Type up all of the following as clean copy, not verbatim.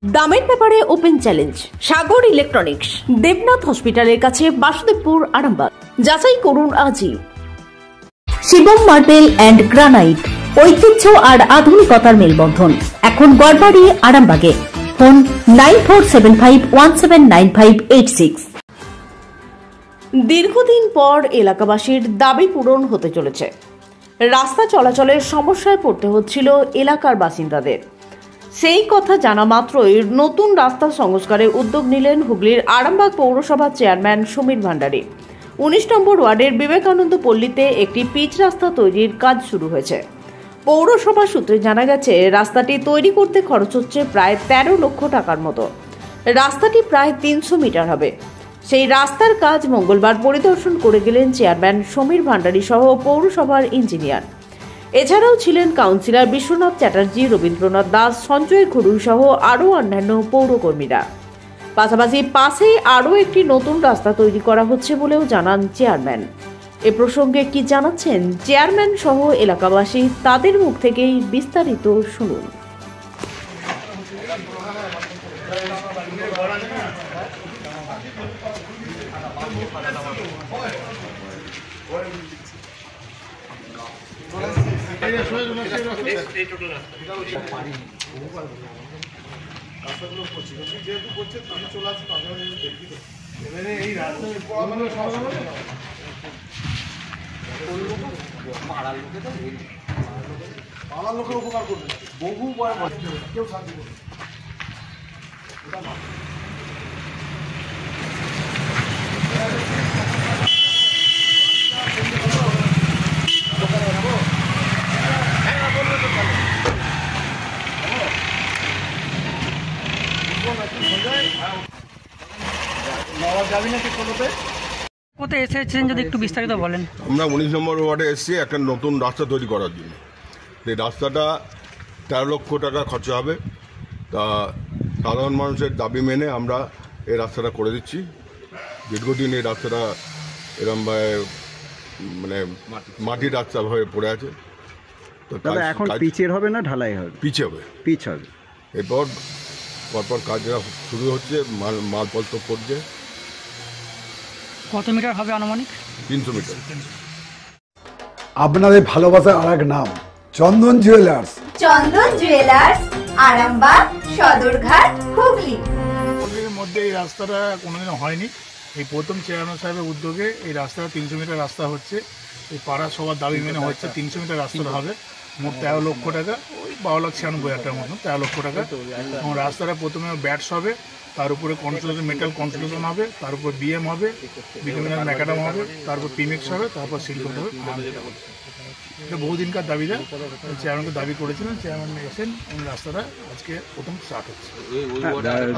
দামের ব্যাপারে open challenge সাগর electronics, Debnath হসপিটালের কাছে, বাসুদেবপুর, আরামবাগ। যাচাই করুন আজই। শিবম মার্বেল অ্যান্ড গ্রানাইট, ঐতিহ্য আর আধুনিকতার মেলবন্ধন, এখন গড়বাড়ি, আরামবাগে। ফোন 9475179586। দীর্ঘদিন পর এলাকাবাসীর দাবি পূরণ হতে চলেছে। রাস্তা চলাচলের সমস্যায় পড়তে হচ্ছিল এলাকার বাসিন্দাদের। সেই কথা জানা মাত্রই নতুন রাস্তা সংস্কারের উদ্যোগ নিলেন হুগলির আরামবাগ পৌরসভার চেয়ারম্যান সমীর ভান্ডারী। 19 নম্বর ওয়ার্ডের বিবেকানন্দ পল্লীতে একটি পিচ রাস্তা তৈরির কাজ শুরু হয়েছে। পৌরসভা সূত্রে জানা গেছে, রাস্তাটি তৈরি করতে খরচ হচ্ছে প্রায় 13 লক্ষ টাকার মতো। রাস্তাটি প্রায় 300 মিটার হবে। সেই রাস্তার কাজ মঙ্গলবার পরিদর্শন করে গেলেন চেয়ারম্যান সমীর ভান্ডারী সহ পৌরসভার ইঞ্জিনিয়ার। এছাড়াও ছিলেন কাউন্সিলর বিশ্বনাথ চ্যাটার্জি, রবীন্দ্রনাথ দাস, সঞ্জয় ঘুরুই সহ আরও অন্যান্য পৌরকর্মীরা। পাশাপাশি পাশেই আরও একটি নতুন রাস্তা তৈরি করা হচ্ছে বলেও জানান চেয়ারম্যান। এ প্রসঙ্গে কি জানাচ্ছেন চেয়ারম্যান সহ এলাকাবাসী, তাদের মুখ থেকেই বিস্তারিত শুনুন। পাড়ার লোকের উপকার করবে, বহু কেউ সাহায্য করবে। কোথায় এসেছেন যদি একটু বিস্তারিত বলেন। আমরা 19 নম্বর ওয়ার্ডে এসেছি একটা নতুন রাস্তা তৈরি করার জন্য। এই রাস্তাটা 13 লক্ষ টাকা খরচা হবে। তা সাধারণ মানুষের দাবি মেনে আমরা এই রাস্তাটা করে দিচ্ছি। দীর্ঘদিন এই রাস্তাটা এরমভাবে মানে মাটির রাস্তা হয়ে পড়ে আছে। তো এখন পিচের হবে না ঢালাই হবে? পিচ হবে। পিচ হবে। এরপর পরপর কাজটা শুরু হচ্ছে, মালপত্র পড়ছে। কত মিটার হবে আনুমানিক? 300 মিটার। আপনাদের ভালোবাসার আর এক নাম চন্দন জুয়েলার্স। চন্দন জুয়েলার্স, আরামবাগ, সদরঘাট, হুগলি। এর মধ্যে এই রাস্তাটা কোনোদিন হয়নি। এই প্রথম চেয়ারম্যান সাহেবের উদ্যোগে এই রাস্তাটা 300 মিটার রাস্তা হচ্ছে। এই পাড়ার সবার দাবি মেনে হচ্ছে 300 মিটার রাস্তাটা হবে। মোট 13 লক্ষ টাকা, ওই 12,96,000 মতো 13 লক্ষ টাকা। এবং রাস্তাটা প্রথমে ব্যাটস হবে, তার উপরে কনস্ট্রাকশন, মেটাল কনস্ট্রাকশন হবে, তার উপর বিএম হবে, বিভিন্ন ম্যাকাডাম হবে, তারপর পিমিক্স হবে, তারপর সিলকোট হবে। এটা বহুদিনকার দাবিদার, চেয়ারম্যানকে দাবি করেছিলেন, চেয়ারম্যান এসেছেন এবং রাস্তাটা আজকে প্রথম স্টার্ট হচ্ছে।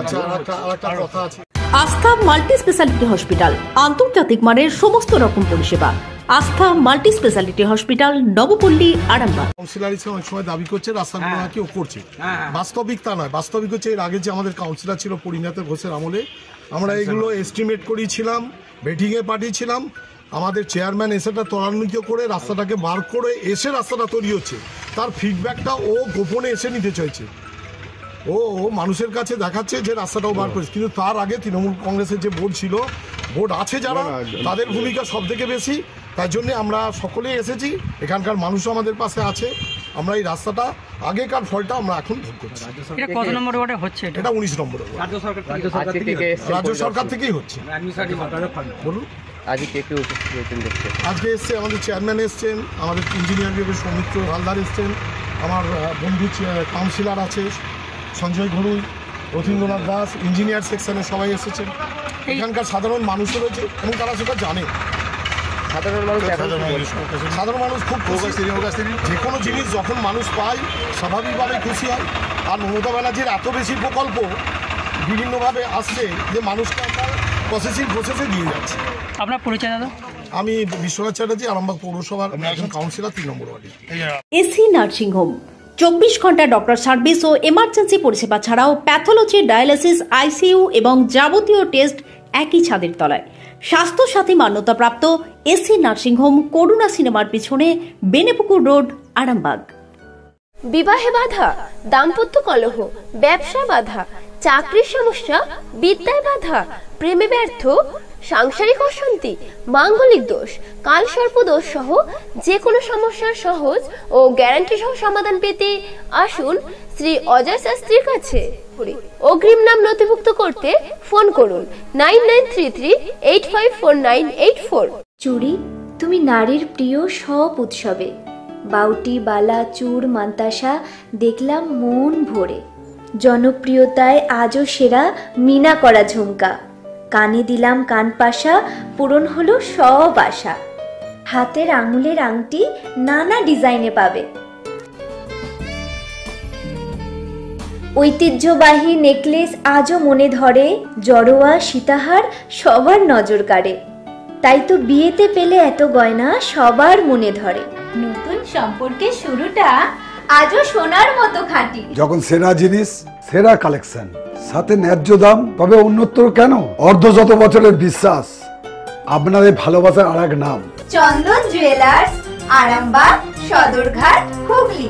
আচ্ছা, আরেকটা কথা আছে। আস্থা মাল্টি স্পেশালিটি হসপিটাল, আন্তর্জাতিক মানের সমস্ত রকম পরিষেবা। আস্থা multi speciality hospital, Nabapalli, Arambagh. Councillor হিসেবে অনেক সময় দাবি করছে রাস্তাগুলো নাকি ও করছে, বাস্তবিক তা নয়। বাস্তবিক হচ্ছে এর আগে যে আমাদের কাউন্সিলর ছিল পরিণত ঘোষের আমলে আমরা এগুলো এস্টিমেট করিয়েছিলাম, ভেটিংয়ে পাঠিয়েছিলাম। আমাদের চেয়ারম্যান এসেটা ত্বরান্বিত করে রাস্তাটাকে বার করে এসে রাস্তাটা তৈরি হচ্ছে। তার ফিডব্যাকটা ও গোপনে এসে নিতে চাইছে। ও মানুষের কাছে দেখাচ্ছে যে রাস্তাটাও বার করেছে, কিন্তু তার আগে তৃণমূল কংগ্রেসের যে বোর্ড ছিল, বোর্ড আছে যারা, তাদের ভূমিকা সব থেকে বেশি। তাই জন্য আমরা সকলেই এসেছি, এখানকার মানুষও আমাদের পাশে আছে। আমরা এই রাস্তাটা আগেকার ফলটা আমরা এখন ভোগ করছি। এটা কত নম্বর ওয়ার্ডে হচ্ছে? এটা 19 নম্বর ওয়ার্ড। রাজ্য সরকার থেকেই হচ্ছে। বলুন, আজকে এসছে আমাদের চেয়ারম্যান এসছেন, আমাদের ইঞ্জিনিয়ার বিভাগের সৌমিত্র হালদার এসছেন, আমার বন্ধু কাউন্সিলর আছে সঞ্জয় ঘুরুই, রবীন্দ্রনাথ দাস, ইঞ্জিনিয়ার সেকশনের সবাই এসেছেন। এখানকার সাধারণ মানুষও রয়েছে এবং তারা সেটা জানে। সাধারণ মানুষ খুব খুশি। যে কোনো জিনিস যখন মানুষ পায় স্বাভাবিকভাবে খুশি হয়। আর মমতা ব্যানার্জির এত বেশি প্রকল্প বিভিন্নভাবে আসছে যে মানুষকে আমরা প্রসেসে দিয়ে যাচ্ছে। আপনার পরিচয় দাদা? আমি বিশ্বনাথ চ্যাটার্জি, আরামবাগ পৌরসভার একজন কাউন্সিলর, 3 নম্বর ওয়ার্ডে। এসি নার্সিং হোম, 24 ঘন্টা ডক্টর সার্ভিস ও এমার্জেন্সি পরিষেবা ছাড়াও প্যাথোলজি, ডায়ালিসিস, আইসিইউ এবং যাবতীয় টেস্ট একই ছাদের তলায়। স্বাস্থ্যসাথী মান্যতাপ্রাপ্ত এসি নার্সিংহোম, করুণা সিনেমার পিছনে, বেনেপুকুর রোড, আরামবাগ। বিবাহে বাধা, দাম্পত্য কলহ, ব্যবসা বাধা, চাকরির সমস্যা, বিদ্যায় বাধা, প্রেমে ব্যর্থ, সাংসারিক অশান্তি, মাঙ্গলিক দোষ, কালসর্প দোষ সহ যে কোনো সমস্যার সহজ ও গ্যারান্টি সহ সমাধান পেতে আসুন শ্রী অজয় শাস্ত্রীর কাছে। অগ্রিম নাম নথিভুক্ত করতে ফোন করুন 9933854984। চুড়ি তুমি নারীর প্রিয় সব উৎসবে, বাউটি, বালা, চূড়, মান্তাসা দেখলাম মন ভরে। জনপ্রিয়তায় আজও সেরা মিনা করা ঝুমকা, কানে দিলাম কানপাশা, পূরণ হলো সব আশা। হাতের আঙুলের আংটি নানা ডিজাইনে পাবে, ঐতিহ্যবাহী নেকলেস আজও মনে ধরে, জড়োয়া সীতাহার সবার নজর কাড়ে। তাই তো বিয়েতে পেলে এত গয়না সবার মনে ধরে। নতুন সম্পর্কের শুরুটা আজও সোনার মতো খাঁটি। যখন সেরা জিনিস, সেরা কালেকশন, সাথে ন্যায্য দাম, তবে উন্নতর কেন? অর্ধশত বছরের বিশ্বাস, আপনাদের ভালোবাসার আর এক নাম চন্দন জুয়েলার্স, আরামবাগ, সদরঘাট, হুগলি।